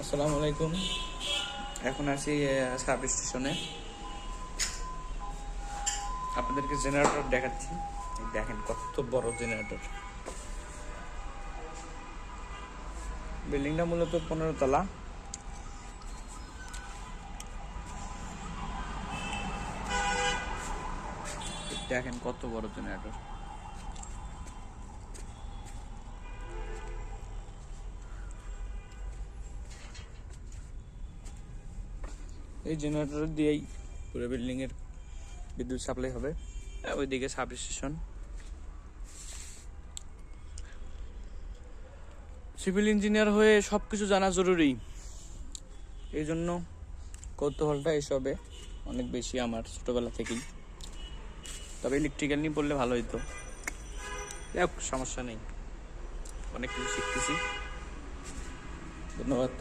আসসালামু আলাইকুম। এখন আছি সাব স্টেশনে, আপনাদেরকে জেনারেটর দেখাচ্ছি। দেখেন কত বড় জেনারেটর। বিল্ডিংটা মূলত 15 তলা। দেখেন কত বড় জেনারেটর। এই জেনারেটর দিয়েই পুরো বিল্ডিং এর বিদ্যুৎ সাপ্লাই হবে। ওইদিকে সাব স্টেশন। সিভিল ইঞ্জিনিয়ার হয়ে সবকিছু জানা জরুরি, এই জন্য কৌতূহলটা এসবে অনেক বেশি আমার ছোটবেলা থেকেই। তবে ইলেকট্রিক্যাল নিয়ে পড়লে ভালো হইতো। সমস্যা নেই, অনেক কিছু শিখতেছি। ধন্যবাদ।